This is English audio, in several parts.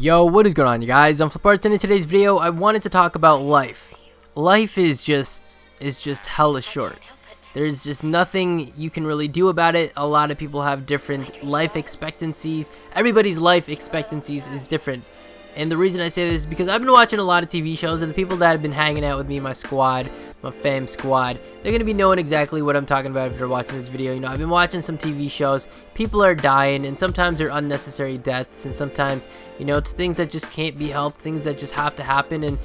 Yo, what is going on, you guys? I'm FlipArtz, and in today's video, I wanted to talk about life. Life is just hella short. There's just nothing you can really do about it. A lot of people have different life expectancies. Everybody's life expectancies is different. And the reason I say this is because I've been watching a lot of TV shows, and the people that have been hanging out with me, my squad, my fam squad, they're going to be knowing exactly what I'm talking about if they're watching this video. You know, I've been watching some TV shows. People are dying, and sometimes they're unnecessary deaths, and sometimes, you know, it's things that just can't be helped, things that just have to happen, and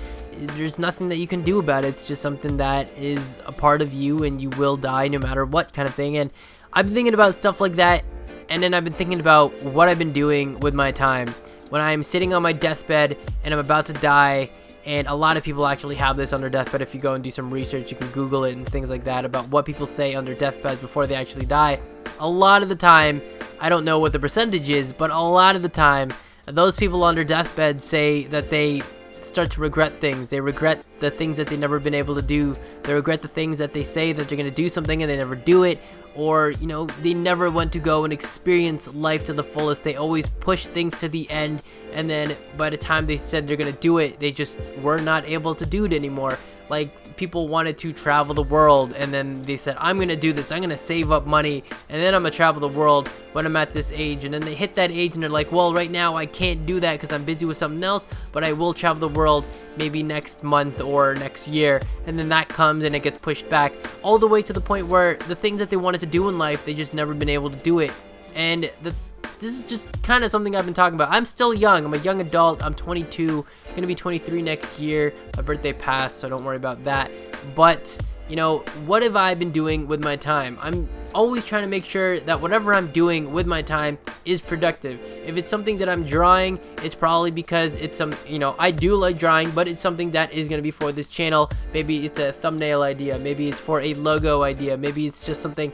there's nothing that you can do about it. It's just something that is a part of you, and you will die no matter what kind of thing. And I've been thinking about stuff like that, and then I've been thinking about what I've been doing with my time. When I'm sitting on my deathbed and I'm about to die, and a lot of people actually have this on their deathbed. If you go and do some research, you can Google it and things like that about what people say on their deathbeds before they actually die. A lot of the time, I don't know what the percentage is, but a lot of the time, those people on their deathbed say that they start to regret things. They regret the things that they've never been able to do. They regret the things that they say that they're going to do something and they never do it. Or, you know, they never went to go and experience life to the fullest. They always push things to the end, and then by the time they said they're going to do it, they just were not able to do it anymore. Like, people wanted to travel the world, and then they said, I'm going to do this, I'm going to save up money, and then I'm going to travel the world when I'm at this age. And then they hit that age, and they're like, well, right now I can't do that because I'm busy with something else, but I will travel the world maybe next month or next year. And then that comes, and it gets pushed back, all the way to the point where the things that they wanted to do in life, they just never been able to do it. And this is just kind of something I've been talking about. I'm still young. I'm a young adult. I'm 22, gonna be 23 next year. My birthday passed, so don't worry about that. But, you know, what have I been doing with my time? I'm always trying to make sure that whatever I'm doing with my time is productive. If it's something that I'm drawing, it's probably because it's some, you know, I do like drawing, but it's something that is going to be for this channel. Maybe it's a thumbnail idea, maybe it's for a logo idea, maybe it's just something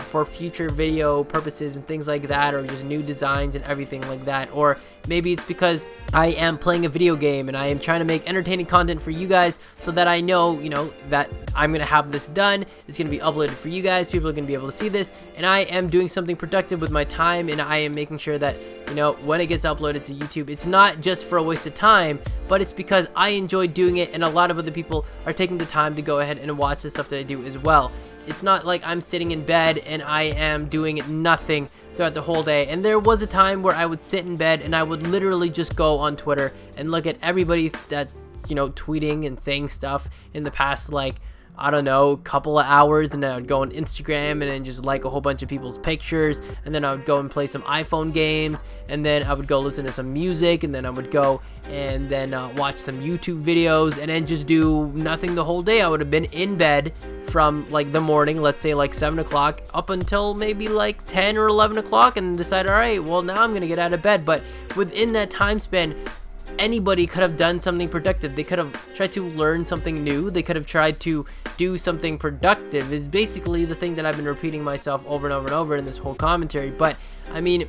for future video purposes and things like that, or just new designs and everything like that. Or maybe it's because I am playing a video game and I am trying to make entertaining content for you guys, so that I know, you know, that I'm going to have this done. It's going to be uploaded for you guys. People are going to be able to see this, and I am doing something productive with my time, and I am making sure that, you know, when it gets uploaded to YouTube, it's not just for a waste of time, but it's because I enjoy doing it, and a lot of other people are taking the time to go ahead and watch the stuff that I do as well. It's not like I'm sitting in bed and I am doing nothing throughout the whole day. And there was a time where I would sit in bed and I would literally just go on Twitter and look at everybody that, you know, tweeting and saying stuff in the past, like, I don't know, couple of hours, and then I would go on Instagram and then just like a whole bunch of people's pictures, and then I would go and play some iPhone games, and then I would go listen to some music, and then I would go and then watch some YouTube videos, and then just do nothing the whole day. I would have been in bed from like the morning, let's say like 7 o'clock, up until maybe like 10 or 11 o'clock, and decide, all right, well, now I'm gonna get out of bed. But within that time span, anybody could have done something productive. They could have tried to learn something new. They could have tried to do something productive, is basically the thing that I've been repeating myself over and over and over in this whole commentary. But I mean,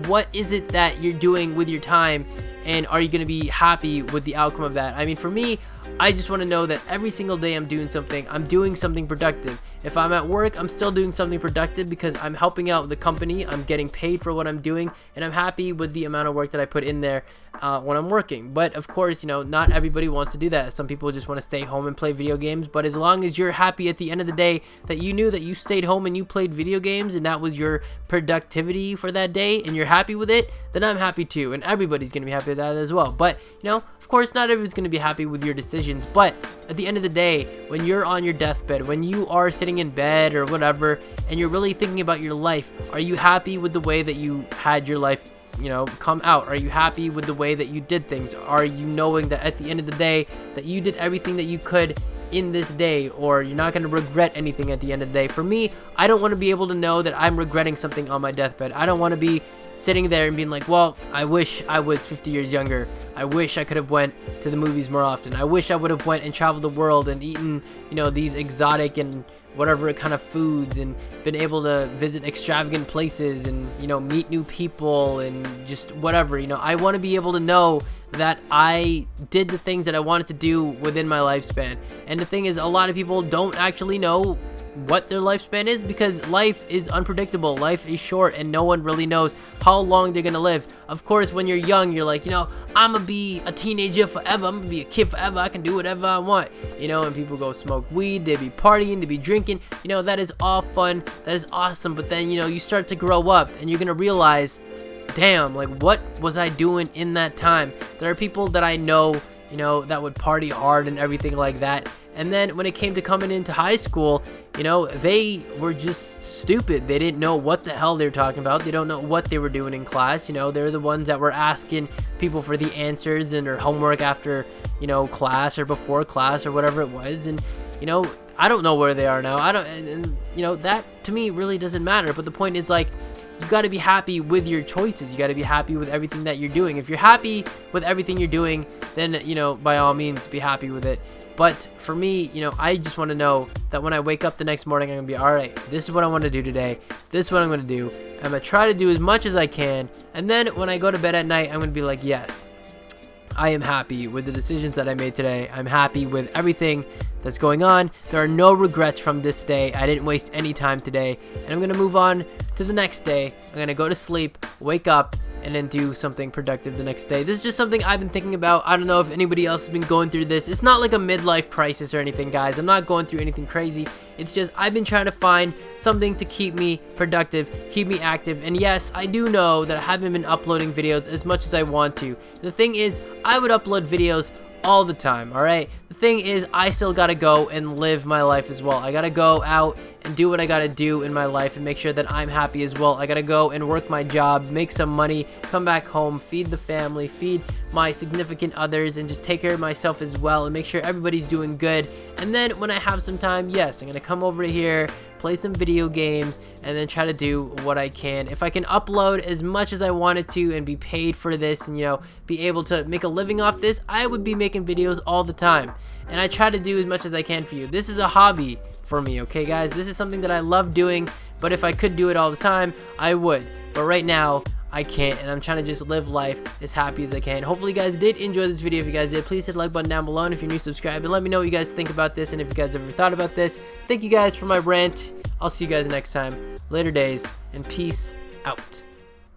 what is it that you're doing with your time, and are you going to be happy with the outcome of that? I mean, for me, I just want to know that every single day I'm doing something productive. If I'm at work, I'm still doing something productive because I'm helping out the company, I'm getting paid for what I'm doing, and I'm happy with the amount of work that I put in there when I'm working. But of course, you know, not everybody wants to do that. Some people just want to stay home and play video games. But as long as you're happy at the end of the day that you knew that you stayed home and you played video games, and that was your productivity for that day, and you're happy with it, then I'm happy too, and everybody's going to be happy with that as well. But, you know, of course, not everyone's going to be happy with your decisions. But at the end of the day, when you're on your deathbed, when you are sitting in bed or whatever, and you're really thinking about your life, are you happy with the way that you had your life, you know, come out? Are you happy with the way that you did things? Are you knowing that at the end of the day that you did everything that you could in this day, or you're not going to regret anything at the end of the day? For me, I don't want to be able to know that I'm regretting something on my deathbed. I don't want to be sitting there and being like, well, I wish I was 50 years younger. I wish I could have went to the movies more often. I wish I would have went and traveled the world and eaten, you know, these exotic and whatever kind of foods, and been able to visit extravagant places, and, you know, meet new people, and just whatever. You know, I want to be able to know that I did the things that I wanted to do within my lifespan. And the thing is, a lot of people don't actually know what their lifespan is, because life is unpredictable, life is short, and no one really knows how long they're gonna live. Of course, when you're young, you're like, I'm gonna be a teenager forever, I'm gonna be a kid forever, I can do whatever I want, and people go smoke weed, they be partying, they be drinking, that is all fun, that is awesome. But then you start to grow up and you're gonna realize, damn, like, what was I doing in that time? There are people that I know, that would party hard and everything like that, and then when it came to coming into high school, they were just stupid. They didn't know what the hell they were talking about. They don't know what they were doing in class. They're the ones that were asking people for the answers and their homework after, class or before class or whatever it was. And, I don't know where they are now. That to me really doesn't matter. But the point is, like, you got to be happy with your choices. You got to be happy with everything that you're doing. If you're happy with everything you're doing, then, by all means, be happy with it. But for me, I just want to know that when I wake up the next morning, I'm going to be, all right, this is what I want to do today. This is what I'm going to do. I'm going to try to do as much as I can. And then when I go to bed at night, I'm going to be like, yes, I am happy with the decisions that I made today. I'm happy with everything that's going on. There are no regrets from this day. I didn't waste any time today. And I'm going to move on to the next day. I'm going to go to sleep, wake up, and then do something productive the next day. This is just something I've been thinking about. I don't know if anybody else has been going through this. It's not like a midlife crisis or anything, guys. I'm not going through anything crazy. It's just I've been trying to find something to keep me productive, keep me active. And yes, I do know that I haven't been uploading videos as much as I want to. The thing is, I would upload videos all the time, alright? The thing is, I still gotta go and live my life as well. I gotta go out and do what I gotta do in my life and make sure that I'm happy as well. I gotta go and work my job, make some money, come back home, feed the family, feed my significant others, and just take care of myself as well and make sure everybody's doing good. And then when I have some time, yes, I'm gonna come over here, play some video games, and then try to do what I can. If I can upload as much as I wanted to and be paid for this and, be able to make a living off this, I would be making videos all the time. And I try to do as much as I can for you. This is a hobby for me, okay, guys? This is something that I love doing, but if I could do it all the time, I would. But right now, I can't, and I'm trying to just live life as happy as I can. Hopefully you guys did enjoy this video. If you guys did, please hit the like button down below, and if you're new, subscribe, and let me know what you guys think about this, and if you guys ever thought about this. Thank you guys for my rant. I'll see you guys next time. Later days, and peace out.